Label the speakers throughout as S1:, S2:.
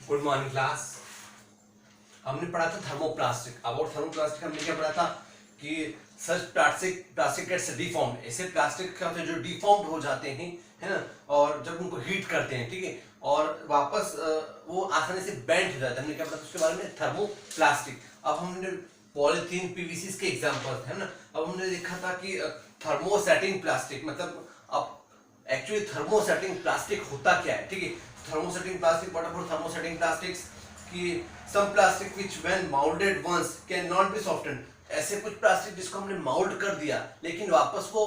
S1: Good morning class. हमने पढ़ा था थर्मोप्लास्टिक। अबाउट थर्मोप्लास्टिक हमने क्या पढ़ा था कि सच प्लास्टिक गेट्स डिफॉर्म्ड। ऐसे प्लास्टिक का जो डिफॉर्म्ड हो जाते हैं, है ना, और जब उनको हीट करते हैं, ठीक है, और वापस वो आसानी से बेंड हो जाता है। हमने क्या पढ़ा था उसके बारे में, थर्मोप्लास्टिक। अब हमने पॉलीथीन पीवीसी के एग्जांपल है ना। अब हमने देखा था कि थर्मोसेटिंग प्लास्टिक, मतलब अब एक्चुअली थर्मोसेटिंग प्लास्टिक होता क्या है, ठीक है। Thermosetting plastic, what about thermosetting plastics, कि some plastic which when moulded once can not be softened. ऐसे कुछ प्लास्टिक जिसको हमने माउल्ड कर दिया लेकिन वापस वो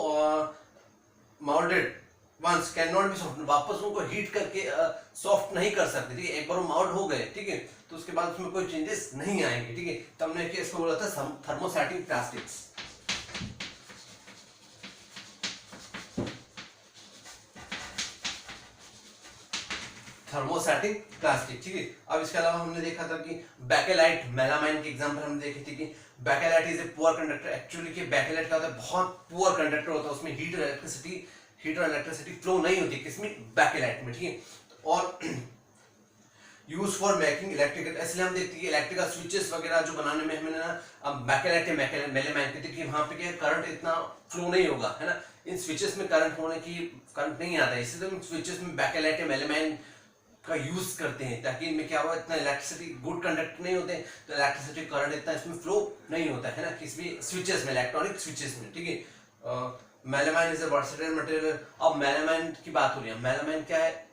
S1: moulded once can not be softened, वापस उनको हीट करके सॉफ्ट नहीं कर सकते, ठीक है। एक बार वो माउल्ड हो गए, ठीक है, तो उसके बाद उसमें कोई चेंजेस नहीं आएंगे, ठीक है। तो हमने इसको बोला था थर्मोसेटिंग प्लास्टिक्स। थर्मोसेटिंग प्लास्टिक, ठीक है। अब इसके अलावा हमने देखा था कि बैकेलाइट मेलामाइन के एग्जांपल हमने देखे थे कि Bakelite is a poor conductor. Actually कि बैकेलाइट क्या होता है, बहुत पुअर कंडक्टर होता है, उसमें हीट और इलेक्ट्रिसिटी फ्लो नहीं होती, किसमें, बैकेलाइट में, ठीक है। और यूज फॉर मेकिंग इलेक्ट्रिकल, इसलिए हम देखते हैं कि इलेक्ट्रिकल स्विचेस वगैरह जो बनाने में हमें ना, अब बैकेलाइट मेलामाइन कहते हैं कि वहां पे क्या करंट इतना फ्लो नहीं होगा, है ना। इन स्विचेस में करंट नहीं आता है, इसलिए तो स्विचेस में बैकेलाइट मेलामाइन का यूज करते हैं, ताकि इनमें क्या हुआ, इतना इलेक्ट्रिसिटी गुड कंडक्टर नहीं होते, तो इलेक्ट्रिसिटी करंट इतना इसमें फ्लो नहीं होता है ना, किसमें, स्विचेस में, इलेक्ट्रॉनिक स्विचेस में, ठीक है। Melamine is a versatile material. अब मेलामाइन की बात हो रही है, मेलामाइन क्या है,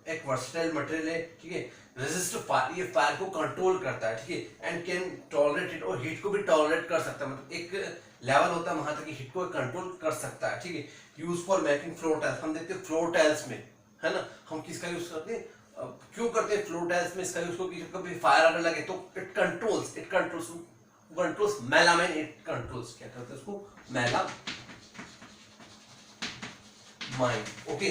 S1: एक वर्सेटाइल मटेरियल है, ठीक है। रेजिस्ट फायर, ये फायर को कंट्रोल करता है, ठीक है, एंड कैन टॉलरेट इट, और हीट को भी टॉलरेट कर सकता है, मतलब एक लेवल होता है वहां तक हीट को कंट्रोल कर सकता है, ठीक है। Use for making floor tiles, हम देखते हैं फ्लोर टाइल्स में, है ना, हम किसका यूज करते हैं, क्यों करते हैं फ्लोर टाइल्स में इसका यूज, क्योंकि कभी फायर अगर लगे तो it controls melamine, it controls, क्या करते हैं उसको, melamine, okay.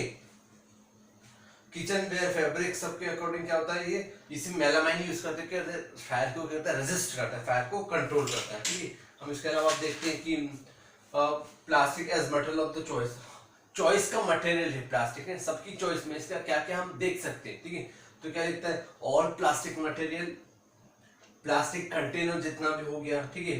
S1: Kitchenware fabric सबके अकॉर्डिंग क्या होता है, ये इसी मेलामाइन यूज करते हैं, फायर को करता है, रेजिस्ट करता है, फायर को कंट्रोल करता है, ठीक है। हम इसके अलावा आप देखते हैं कि plastic as material of the choice का मटेरियल है प्लास्टिक है, सबकी चॉइस में इसका क्या क्या हम देख सकते हैं, ठीक है। तो क्या लिखता है, all plastic material, plastic container जितना भी हो गया, ठीक है,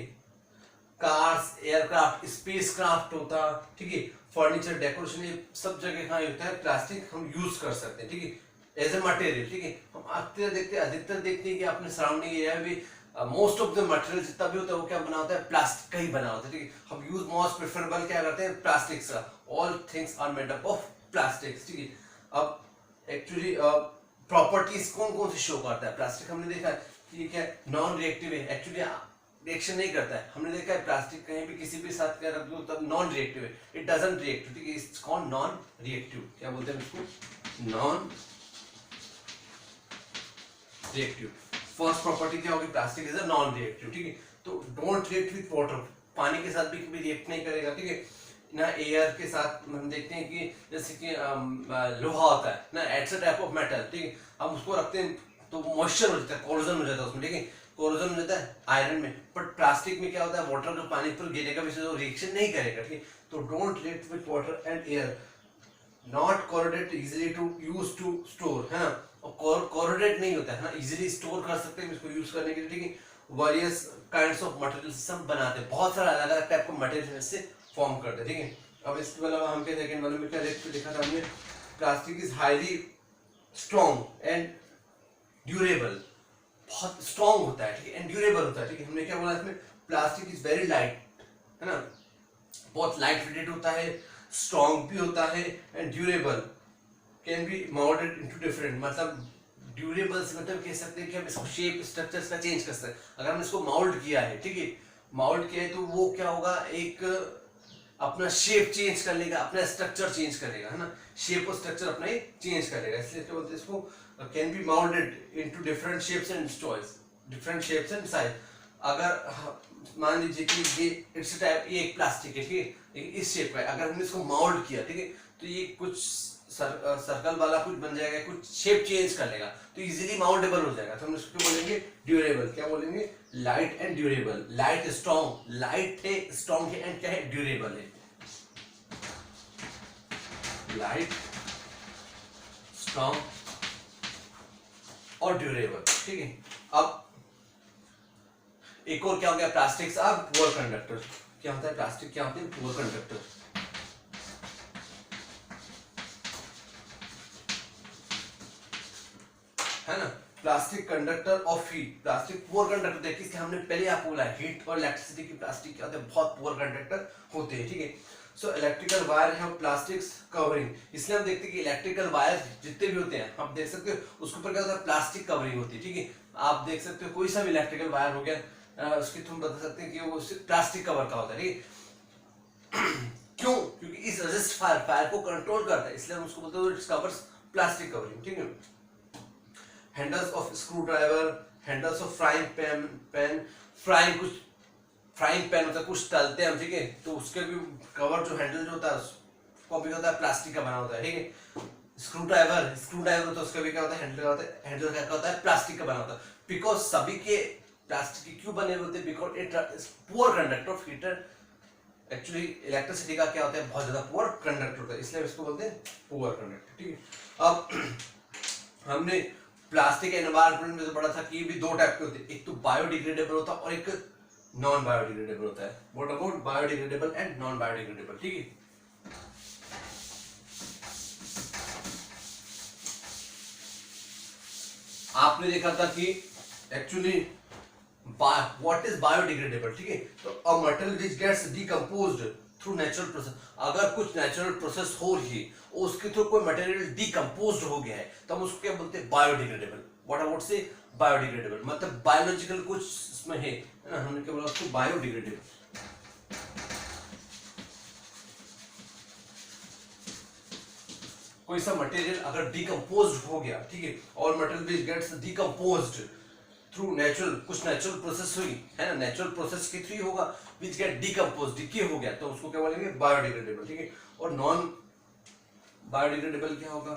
S1: कार्स, एयरक्राफ्ट, स्पेसक्राफ्ट होता, ठीक है, फर्नीचर, डेकोरेशन, ये सब जगह कहाँ होता है, प्लास्टिक हम यूज कर सकते हैं, ठीक है, एज ए मटेरियल, ठीक है। हम अधिकतर देखते हैं कि अपने सराउंडिंग एरिया में भी मोस्ट ऑफ द मटेरियल जितना भी होता है वो क्या बना होता है, प्लास्टिक का ही बना होता है, ठीक है। हम यूज मोस्ट प्रेफरेबल क्या करते हैं, प्लास्टिक का, all things are made up of plastics, ठीक है। अब एक्चुअली प्रॉपर्टीज कौन कौन से शो करता है प्लास्टिक, हमने देखा है कि क्या नॉन रिएक्टिव है, एक्चुअली रिएक्शन नहीं करता है, हमने देखा है प्लास्टिक कहीं भी किसी भी साथ क्या रख दो तब नॉन रिएक्टिव है, इट डजंट रिएक्ट, ठीक है, इट्स कॉल्ड नॉन रिएक्टिव, क्या बोलते हैं इसको, नॉन रिएक्टिव। फर्स्ट प्रॉपर्टी क्या होगी, plastic is a non reactive, ठीक है। तो डोंट रिएक्ट विद वाटर, पानी के साथ भी कभी रिएक्ट नहीं करेगा, ठीक है ना। एयर के साथ हम देखते हैं कि जैसे कि लोहा होता है ना, it's a type of metal, ठीक है, हम उसको रखते हैं तो मॉइस्चर हो जाता है, कोरोजन हो जाता है उसमें, ठीक है, कोरोजन हो जाता है आयरन में। बट प्लास्टिक में क्या होता है, वाटर का पानी पर गिरेगा भी तो रिएक्शन नहीं करेगा, ठीक है। तो don't react with water and air, not corrode, easily to use to store, है ना, और कोरोडेट नहीं होता है ना, इजीली स्टोर कर सकते हैं इसको यूज करने के लिए, ठीक है। वेरियस काइंड्स ऑफ मटेरियल्स हम बनाते हैं, बहुत सारा अलग अलग टाइप का मटेरियल से फॉर्म करते हैं, ठीक है। अब इसके अलावा हम क्या सेकंड वाले में क्या देखा था हमने, plastic is highly strong and durable, बहुत स्ट्रॉन्ग होता है, ठीक है, एंड ड्यूरेबल होता है, ठीक है। हमने क्या बोला इसमें, प्लास्टिक इज वेरी लाइट, है ना, बहुत लाइट वेटेड होता है, स्ट्रॉन्ग भी होता है, and durable, can be moulded into different, मतलब ड्यूरेबल से मतलब कह सकते हैं कि हम इसको शेप स्ट्रक्चर्स का चेंज कर सकते हैं। अगर हमने इसको माउल्ड किया है, ठीक है, माउल्ड किया है तो वो क्या होगा, एक अपना शेप चेंज कर लेगा, अपना स्ट्रक्चर चेंज करेगा, है ना, शेप और स्ट्रक्चर अपना ही चेंज करेगा, इसलिए क्या बोलते हैं इसको, can be moulded into different shapes and choice, different shapes and size. अगर मान लीजिए कि ये इट्स टाइप, ये एक प्लास्टिक है, ठीक है, इस शेप का है, अगर हमने इसको माउल्ड किया, ठीक है, तो ये कुछ सर्कल वाला कुछ बन जाएगा, कुछ शेप चेंज कर लेगा, तो इजीली माउंटेबल हो जाएगा, तो हम इसको बोलेंगे ड्यूरेबल, क्या बोलेंगे, light and durable, light strong, light है, स्ट्रॉन्ग है, एंड क्या है, ड्यूरेबल है, लाइट, स्ट्रॉन्ग और ड्यूरेबल, ठीक है। अब एक और क्या हो गया, प्लास्टिक्स आर पुअर कंडक्टर। क्या होता है प्लास्टिक, क्या होते हैं पुअर कंडक्टर। है ना, plastic conductor of heat, plastic poor conductor. देखिए हमने पहले आपको बोला हीट और इलेक्ट्रिसिटी की प्लास्टिक क्या होते हैं, बहुत पुअर कंडक्टर होते हैं, ठीक है। सो इलेक्ट्रिकल वायर है प्लास्टिक्स कवरिंग, इसलिए हम देखते हैं कि इलेक्ट्रिकल वायर जितने भी होते हैं हम देख सकते हो उसके ऊपर क्या होता है, प्लास्टिक कवरिंग होती है, ठीक है। आप देख सकते हो कोई सा भी इलेक्ट्रिकल वायर हो गया, उसकी तुम बता सकते हैं कि वो प्लास्टिक कवर का होता है, ठीक है। क्यों, क्योंकि इस रेजिस्ट फायर को कंट्रोल करता है, इसलिए हम उसको बोलते हैं इट कवर्स प्लास्टिक कवरिंग, ठीक है। Handles of screw driver, handles of frying pan, frying कुछ फ्राइंग पैन होता है, कुछ तलते हैं हम, ठीक है, तो उसके भी कवर जो हैंडल जो होता है उसको भी होता है प्लास्टिक का बना होता है, ठीक है। स्क्रू ड्राइवर होता है, उसका भी क्या होता है, हैंडल का होता है, हैंडल क्या होता है, प्लास्टिक का बना होता है। बिकॉज सभी के प्लास्टिक के क्यों बने होते हैं, because it is poor conductor of heat. Actually electricity का क्या होता है, बहुत ज्यादा पुअर कंडक्टर होता है, इसलिए इसको बोलते हैं पुअर कंडक्टर, ठीक है। अब हमने प्लास्टिक एनवायरनमेंट में तो पढ़ा था कि ये भी दो टाइप के होते हैं, एक तो बायोडिग्रेडेबल होता है और एक नॉन बायोडिग्रेडेबल होता है। What about biodegradable and non biodegradable, ठीक है। आपने देखा था कि एक्चुअली व्हाट इज बायोडिग्रेडेबल, ठीक है। तो a material which gets decomposed through natural process, अगर कुछ नेचुरल प्रोसेस हो रही है उसके थ्रू कोई मटेरियल डिकम्पोज्ड हो गया है तो हम उसको क्या बोलते हैं, बायोडिग्रेडेबल। व्हाट अबाउट से बायोडिग्रेडेबल, मतलब बायोलॉजिकल कुछ इसमें है ना, हमने क्या बोला उसको बायोडिग्रेडेबल। कोई सा मटेरियल अगर डिकम्पोज्ड हो गया, ठीक है, और material which gets decomposed through natural, कुछ नेचुरल प्रोसेस हुई है ना, नेचुरल प्रोसेस के थ्रू होगा, व्हिच गेट डिकम्पोज्ड, डिके हो गया, तो उसको क्या बोलेंगे, बायोडिग्रेडेबल, ठीक है। और नॉन बायोडिग्रेडेबल क्या होगा,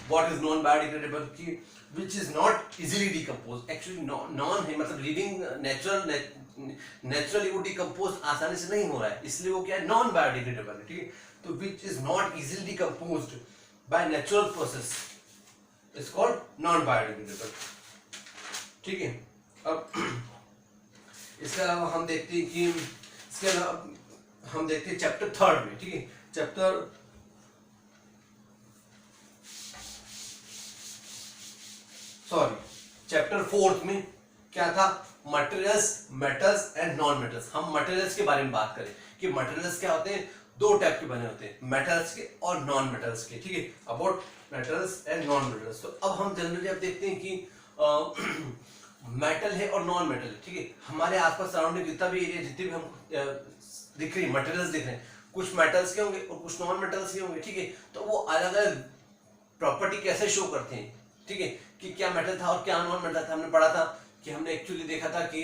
S1: व्हाट इज नॉन बायोडिग्रेडेबल, की which is not easily decomposed। Actually non है मतलब लिविंग नेचुरली वो डिकम्पोज आसानी से नहीं हो रहा है, इसलिए वो क्या है, नॉन बायोडिग्रेडेबल है, ठीक है। तो which is not easily decomposed by natural process is called non biodegradable, ठीक है। अब इसके अलावा हम देखते हैं कि इसके अलावा हम देखते हैं चैप्टर 3 में, ठीक है, चैप्टर चैप्टर 4 में क्या था, materials, metals and non metals. हम मटेरियल्स के बारे में बात करें कि मटेरियल्स क्या होते हैं, दो टाइप के बने होते हैं, मेटल्स के और नॉन मेटल्स के, ठीक है। About metals and non metals, तो अब हम जनरली अब देखते हैं कि मेटल है और नॉन मेटल है, ठीक है। हमारे आसपास सराउंडिंग जितना भी एरिया, जितने भी हम दिख रही मटेरियल्स दिख रहे हैं, कुछ मेटल्स के होंगे और कुछ नॉन मेटल्स के होंगे, ठीक है। तो वो अलग अलग प्रॉपर्टी कैसे शो करते हैं, ठीक है, कि क्या मेटल था और क्या नॉन मेटल था। हमने पढ़ा था कि हमने एक्चुअली देखा था कि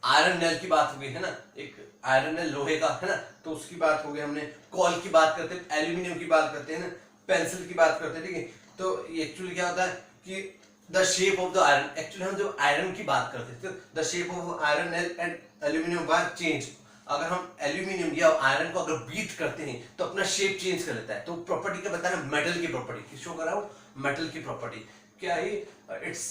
S1: आयरन नेल की बात हो गई है ना, एक आयरन नेल लोहे का है ना, तो उसकी बात हो गई, हमने कॉल की बात करते हैं, एल्यूमिनियम की बात करते हैं ना, पेंसिल की बात करते हैं, ठीक है। तो एक्चुअली क्या होता है कि the shape of the iron, actually हम जो आयरन की बात करते हैं तो the shape of iron nail and aluminium were change. अगर हम एल्यूमिनियम या आयरन को अगर बीट करते हैं तो अपना शेप चेंज कर लेता है। तो प्रॉपर्टी क्या बताना, मेटल की प्रॉपर्टी शो कर रहा हूं, मेटल की प्रॉपर्टी क्या है, it's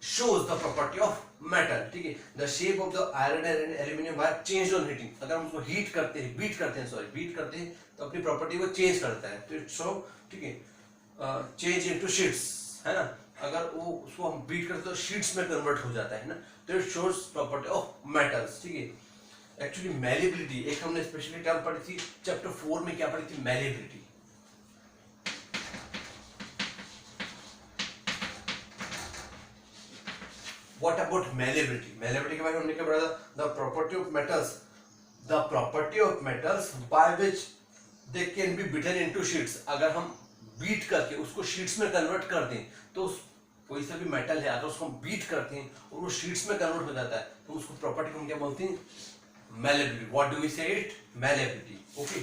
S1: shows the property of metal, ठीक है। the shape of the iron and aluminum wire changed on heating, अगर हम उसको हीट करते हैं, बीट करते हैं तो अपनी प्रॉपर्टी को चेंज करता है, तो इट्स शो, ठीक है, चेंज इनटू शीट्स, है ना। अगर वो उसको हम बीट करते तो शीट्स में कन्वर्ट हो जाता है ना, तो it shows property of metals, ठीक है। एक्चुअली मैलिबिलिटी एक हमने स्पेशली टर्म पढ़ी थी चैप्टर 4 में, क्या पढ़ी थी, malleability. What about malleability? Malleability के बारे में हमने क्या पढ़ा था, the property of metals by which they can be beaten into sheets। अगर हम बीट करके उसको शीट्स में कन्वर्ट कर दें तो कोई सा भी मेटल है अगर उसको हम बीट करते हैं और वो शीट्स में कन्वर्ट हो जाता है तो उसको प्रॉपर्टी को हम क्या बोलते हैं, malleability। What do we say it? Malleability, okay।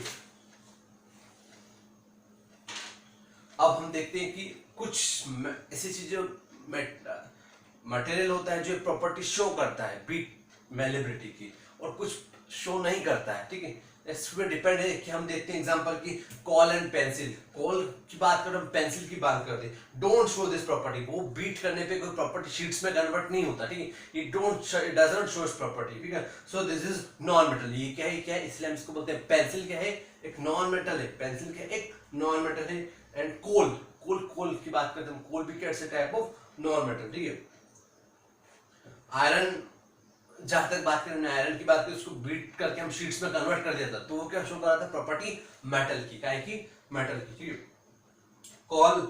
S1: अब हम देखते हैं कि कुछ ऐसी चीजें मटेरियल होता है जो प्रॉपर्टी शो करता है बीट मैलिबिलिटी की, और कुछ शो नहीं करता है, ठीक है। इस पे डिपेंड है कि हम देखते हैं एग्जांपल की कॉल एंड पेंसिल, कॉल की बात करें, पेंसिल की बात करते हैं, डोंट शो दिस प्रॉपर्टी, वो बीट करने पे कोई प्रॉपर्टी शीट्स में कन्वर्ट नहीं होता, ठीक है, it does not show property, ठीक है। So this is non metal, ये क्या है, इसलिए हम इसको बोलते हैं पेंसिल क्या है, एक नॉन मेटल है, पेंसिल क्या है, एक नॉन मेटल है। एंड कोल, कोल की बात करते हैं, कोल भी कैसे टाइप ऑफ नॉन मेटल, ठीक है। आयरन, जहां तक बात करें आयरन की बात करें, उसको बीट करके हम शीट्स में कन्वर्ट कर दिया था, तो वो क्या शो कर रहा था, प्रॉपर्टी मेटल की, क्या की, मेटल की, ठीक है। कॉल,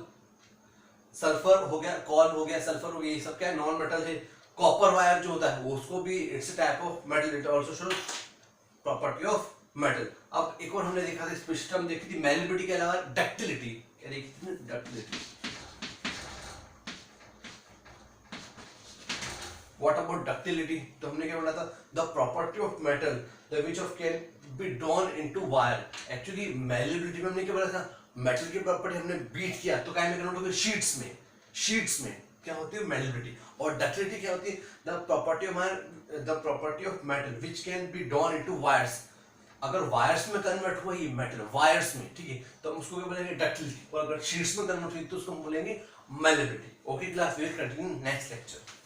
S1: सल्फर हो गया, कॉल हो गया, सल्फर हो गया, ये सब क्या है, नॉन मेटल है। कॉपर वायर जो होता है वो, उसको भी it's type of metal, it also show property of metal. अब एक और हमने देखा था सिस्टम देखी थी मैलिबिलिटी के अलावा डक्टिलिटी, क्या देखी थी, डक्टिलिटी। What about ductility? तो हमने क्या बोला था, the property of metal, the which of can be drawn into wire. Actually malleability में हमने क्या बोला था, मेटल की प्रॉपर्टी हमने बीट किया तो क्या में कन्वर्ट हो गया शीट्स में, शीट्स में क्या होती है मैलिबिलिटी। और डक्टिलिटी क्या होती है, the property of metal which can be drawn into wires. अगर वायर्स में कन्वर्ट हुआ ये मेटल वायर्स में, ठीक है, तो हम उसको क्या बोलेंगे, डक्टिलिटी। और अगर शीट्स में कन्वर्ट हुई तो उसको हम बोलेंगे malleability. Okay class, we will continue next lecture.